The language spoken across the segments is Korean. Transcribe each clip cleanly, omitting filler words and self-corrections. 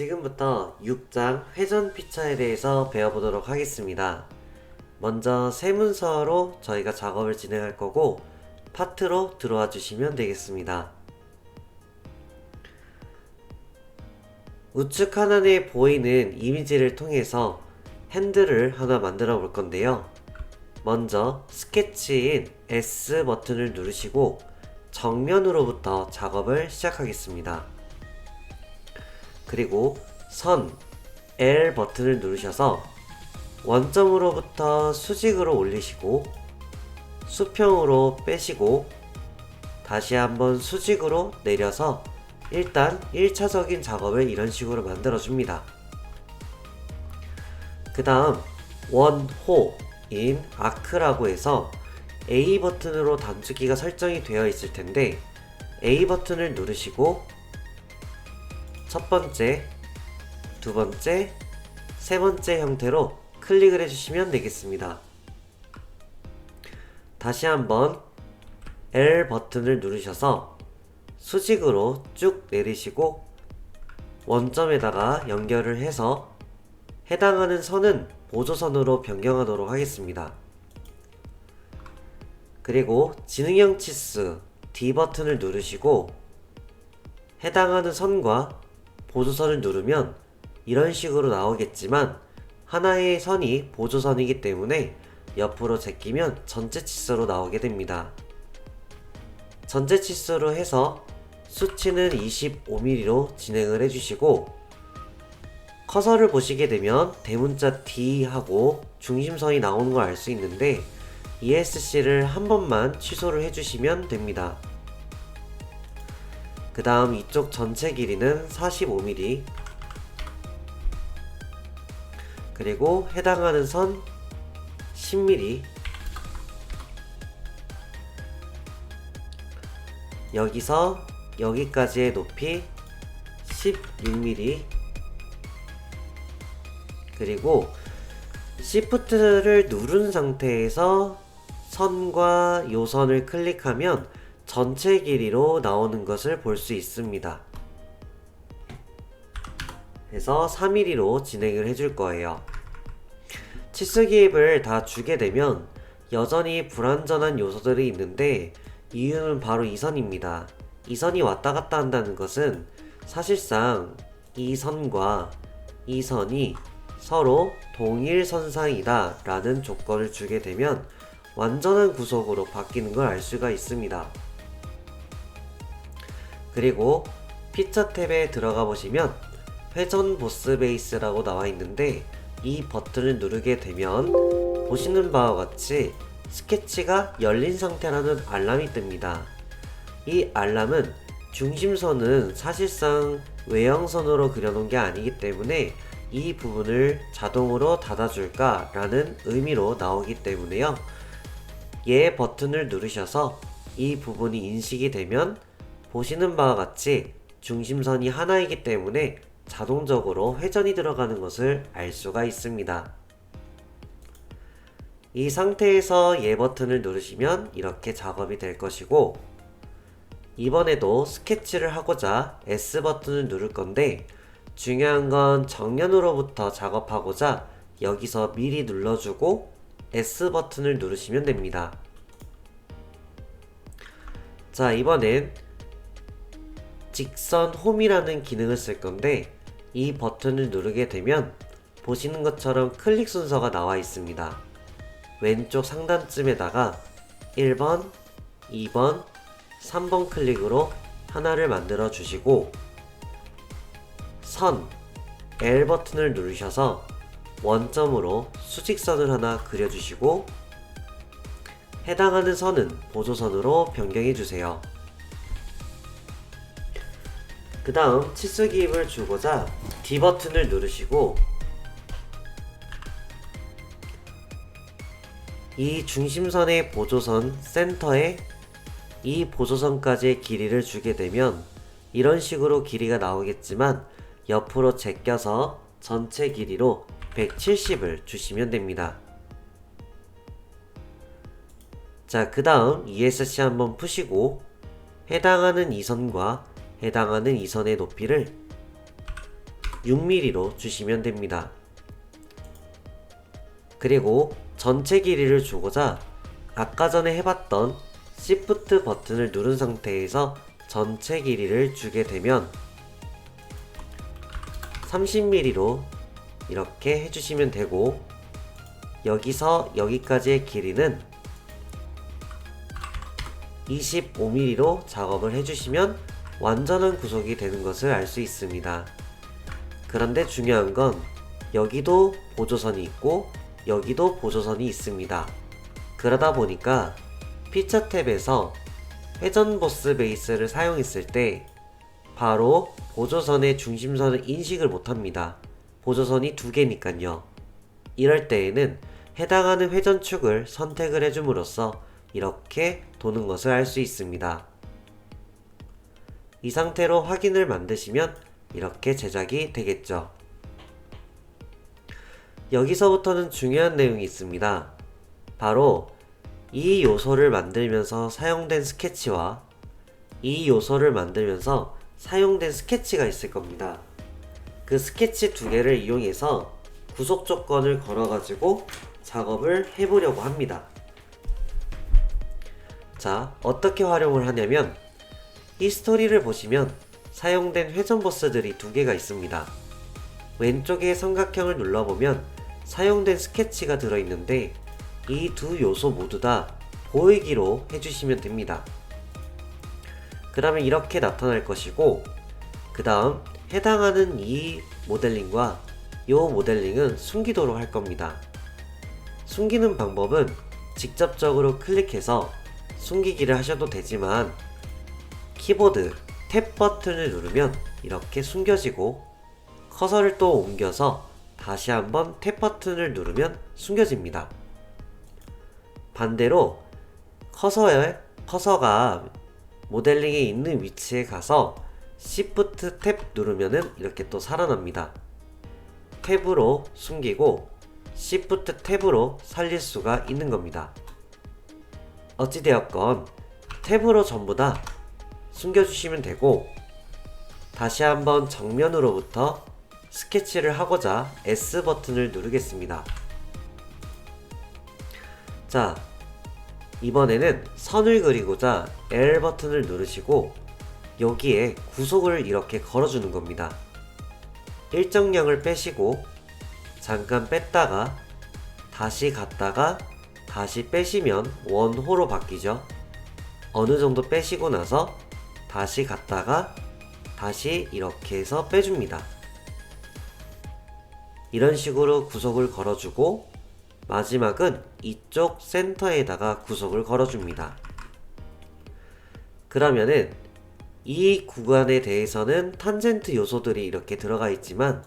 지금부터 6장 회전 피처에 대해서 배워보도록 하겠습니다. 먼저 세 문서로 저희가 작업을 진행할 거고 파트로 들어와 주시면 되겠습니다. 우측 하단에 보이는 이미지를 통해서 핸들을 하나 만들어 볼 건데요. 먼저 스케치인 S 버튼을 누르시고 정면으로부터 작업을 시작하겠습니다. 그리고 선 L 버튼을 누르셔서 원점으로부터 수직으로 올리시고 수평으로 빼시고 다시 한번 수직으로 내려서 일단 1차적인 작업을 이런 식으로 만들어 줍니다. 그 다음 원호인 아크라고 해서 A 버튼으로 단축키가 설정이 되어 있을 텐데 A 버튼을 누르시고 첫 번째, 두 번째, 세 번째 형태로 클릭을 해주시면 되겠습니다. 다시 한번 L 버튼을 누르셔서 수직으로 쭉 내리시고 원점에다가 연결을 해서 해당하는 선은 보조선으로 변경하도록 하겠습니다. 그리고 지능형 치수 D 버튼을 누르시고 해당하는 선과 보조선을 누르면 이런 식으로 나오겠지만 하나의 선이 보조선이기 때문에 옆으로 제끼면 전체 치수로 나오게 됩니다. 전체 치수로 해서 수치는 25mm로 진행을 해주시고 커서를 보시게 되면 대문자 D하고 중심선이 나오는 걸 알 수 있는데 ESC를 한 번만 취소를 해주시면 됩니다. 그 다음 이쪽 전체 길이는 45mm 그리고 해당하는 선 10mm 여기서 여기까지의 높이 16mm 그리고 Shift를 누른 상태에서 선과 요선을 클릭하면 전체 길이로 나오는 것을 볼 수 있습니다. 그래서 3mm로 진행을 해줄 거예요. 치수 기입을 다 주게 되면 여전히 불완전한 요소들이 있는데 이유는 바로 이 선입니다. 이 선이 왔다 갔다 한다는 것은 사실상 이 선과 이 선이 서로 동일 선상이다 라는 조건을 주게 되면 완전한 구속으로 바뀌는 걸 알 수가 있습니다. 그리고 피처 탭에 들어가 보시면 회전 보스 베이스라고 나와 있는데 이 버튼을 누르게 되면 보시는 바와 같이 스케치가 열린 상태라는 알람이 뜹니다. 이 알람은 중심선은 사실상 외형선으로 그려놓은 게 아니기 때문에 이 부분을 자동으로 닫아줄까 라는 의미로 나오기 때문에요. 얘 버튼을 누르셔서 이 부분이 인식이 되면 보시는 바와 같이 중심선이 하나이기 때문에 자동적으로 회전이 들어가는 것을 알 수가 있습니다. 이 상태에서 얘 버튼을 누르시면 이렇게 작업이 될 것이고 이번에도 스케치를 하고자 S 버튼을 누를 건데 중요한 건 정면으로부터 작업하고자 여기서 미리 눌러주고 S 버튼을 누르시면 됩니다. 자, 이번엔 직선 홈이라는 기능을 쓸 건데 이 버튼을 누르게 되면 보시는 것처럼 클릭 순서가 나와 있습니다. 왼쪽 상단쯤에다가 1번, 2번, 3번 클릭으로 하나를 만들어 주시고 선 L 버튼을 누르셔서 원점으로 수직선을 하나 그려주시고 해당하는 선은 보조선으로 변경해 주세요. 그 다음 치수 기입을 주고자 D 버튼을 누르시고 이 중심선의 보조선 센터에 이 보조선까지의 길이를 주게 되면 이런 식으로 길이가 나오겠지만 옆으로 제껴서 전체 길이로 170을 주시면 됩니다. 자, 그 다음 ESC 한번 푸시고 해당하는 이 선과 해당하는 이 선의 높이를 6mm로 주시면 됩니다. 그리고 전체 길이를 주고자 아까 전에 해봤던 Shift 버튼을 누른 상태에서 전체 길이를 주게 되면 30mm로 이렇게 해주시면 되고, 여기서 여기까지의 길이는 25mm로 작업을 해주시면 완전한 구속이 되는 것을 알 수 있습니다. 그런데 중요한 건 여기도 보조선이 있고 여기도 보조선이 있습니다. 그러다 보니까 피처 탭에서 회전 보스 베이스를 사용했을 때 바로 보조선의 중심선을 인식을 못합니다. 보조선이 두 개니까요. 이럴 때에는 해당하는 회전축을 선택을 해줌으로써 이렇게 도는 것을 알 수 있습니다. 이 상태로 확인을 만드시면 이렇게 제작이 되겠죠. 여기서부터는 중요한 내용이 있습니다. 바로 이 요소를 만들면서 사용된 스케치와 이 요소를 만들면서 사용된 스케치가 있을 겁니다. 그 스케치 두 개를 이용해서 구속 조건을 걸어가지고 작업을 해보려고 합니다. 자, 어떻게 활용을 하냐면 이 스토리를 보시면 사용된 회전 보스들이 두 개가 있습니다. 왼쪽에 삼각형을 눌러보면 사용된 스케치가 들어있는데 이 두 요소 모두 다 보이기로 해주시면 됩니다. 그러면 이렇게 나타날 것이고, 그 다음 해당하는 이 모델링과 이 모델링은 숨기도록 할 겁니다. 숨기는 방법은 직접적으로 클릭해서 숨기기를 하셔도 되지만 키보드 탭 버튼을 누르면 이렇게 숨겨지고, 커서를 또 옮겨서 다시 한번 탭 버튼을 누르면 숨겨집니다. 반대로 커서가 모델링에 있는 위치에 가서 Shift 탭 누르면은 이렇게 또 살아납니다. 탭으로 숨기고 Shift 탭으로 살릴 수가 있는 겁니다. 어찌되었건 탭으로 전부 다 숨겨주시면 되고, 다시 한번 정면으로부터 스케치를 하고자 S 버튼을 누르겠습니다. 자, 이번에는 선을 그리고자 L 버튼을 누르시고 여기에 구속을 이렇게 걸어주는 겁니다. 일정량을 빼시고 잠깐 뺐다가 다시 갔다가 다시 빼시면 원호로 바뀌죠. 어느 정도 빼시고 나서 다시 갔다가 다시 이렇게 해서 빼줍니다. 이런 식으로 구속을 걸어주고 마지막은 이쪽 센터에다가 구속을 걸어줍니다. 그러면은 이 구간에 대해서는 탄젠트 요소들이 이렇게 들어가 있지만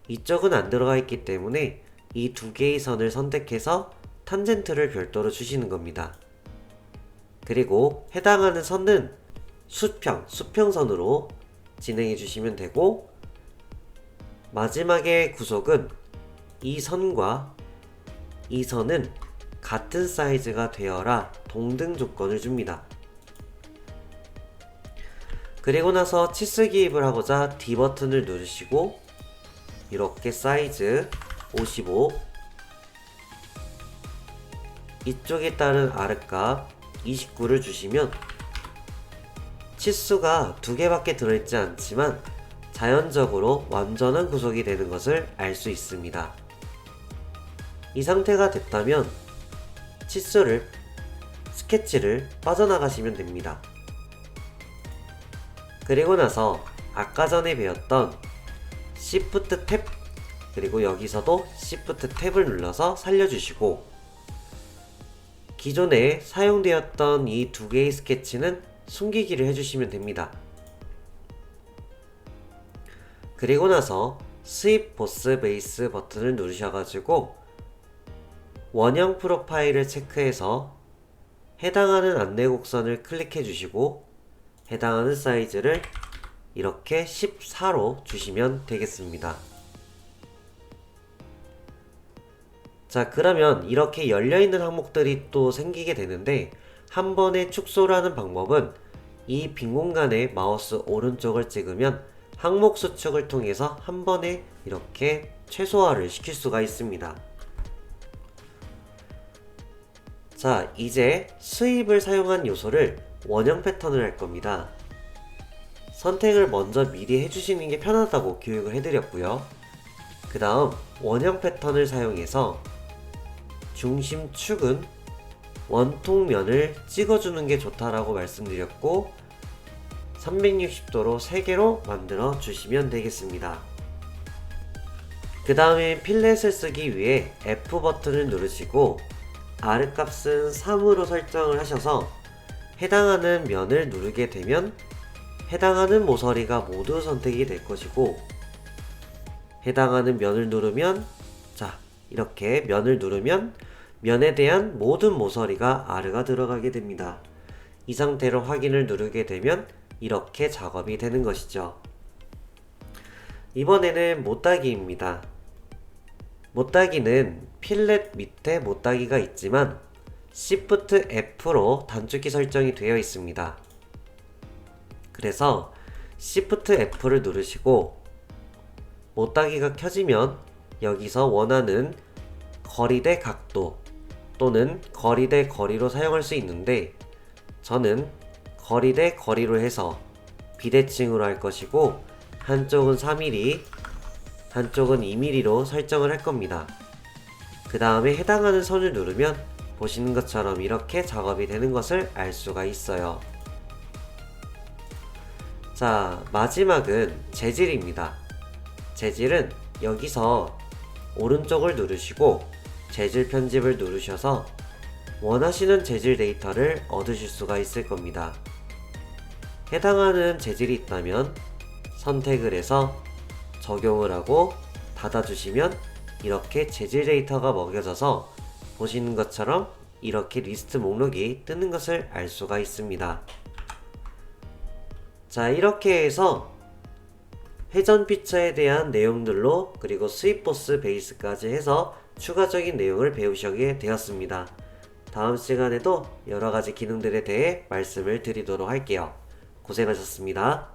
이쪽은 안 들어가 있기 때문에 이 두 개의 선을 선택해서 탄젠트를 별도로 주시는 겁니다. 그리고 해당하는 선은 수평선으로 진행해 주시면 되고, 마지막의 구속은 이 선과 이 선은 같은 사이즈가 되어라 동등 조건을 줍니다. 그리고 나서 치수 기입을 하고자 D 버튼을 누르시고 이렇게 사이즈 55, 이쪽에 따른 R값 29를 주시면 치수가 두 개밖에 들어있지 않지만 자연적으로 완전한 구속이 되는 것을 알 수 있습니다. 이 상태가 됐다면 스케치를 빠져나가시면 됩니다. 그리고 나서 아까 전에 배웠던 Shift 탭, 그리고 여기서도 Shift 탭을 눌러서 살려주시고, 기존에 사용되었던 이 두 개의 스케치는 숨기기를 해주시면 됩니다. 그리고 나서 스윕 보스 베이스 버튼을 누르셔가지고 원형 프로파일을 체크해서 해당하는 안내 곡선을 클릭해 주시고 해당하는 사이즈를 이렇게 14로 주시면 되겠습니다. 자, 그러면 이렇게 열려있는 항목들이 또 생기게 되는데, 한 번에 축소를 하는 방법은 이 빈 공간에 마우스 오른쪽을 찍으면 항목 수축을 통해서 한 번에 이렇게 최소화를 시킬 수가 있습니다. 자, 이제 수입을 사용한 요소를 원형 패턴을 할 겁니다. 선택을 먼저 미리 해주시는 게 편하다고 교육을 해드렸고요. 그 다음 원형 패턴을 사용해서 중심축은 원통면을 찍어주는 게 좋다라고 말씀드렸고 360도로 3개로 만들어 주시면 되겠습니다. 그 다음에 필렛을 쓰기 위해 F 버튼을 누르시고 R 값은 3으로 설정을 하셔서 해당하는 면을 누르게 되면 해당하는 모서리가 모두 선택이 될 것이고 해당하는 면을 누르면 자 이렇게 면을 누르면 면에 대한 모든 모서리가 R가 들어가게 됩니다. 이 상태로 확인을 누르게 되면 이렇게 작업이 되는 것이죠. 이번에는 못따기입니다. 못따기는 필렛 밑에 못따기가 있지만 Shift F로 단축키 설정이 되어 있습니다. 그래서 Shift F를 누르시고 못따기가 켜지면 여기서 원하는 거리 대 각도 또는 거리 대 거리로 사용할 수 있는데 저는 거리 대 거리로 해서 비대칭으로 할 것이고 한쪽은 3mm 한쪽은 2mm로 설정을 할 겁니다. 그 다음에 해당하는 선을 누르면 보시는 것처럼 이렇게 작업이 되는 것을 알 수가 있어요. 자, 마지막은 재질입니다. 재질은 여기서 오른쪽을 누르시고 재질 편집을 누르셔서 원하시는 재질 데이터를 얻으실 수가 있을 겁니다. 해당하는 재질이 있다면 선택을 해서 적용을 하고 닫아주시면 이렇게 재질 데이터가 먹여져서 보시는 것처럼 이렇게 리스트 목록이 뜨는 것을 알 수가 있습니다. 자, 이렇게 해서 회전 피처에 대한 내용들로 그리고 수입 보스 베이스까지 해서 추가적인 내용을 배우시게 되었습니다. 다음 시간에도 여러가지 기능들에 대해 말씀을 드리도록 할게요. 고생하셨습니다.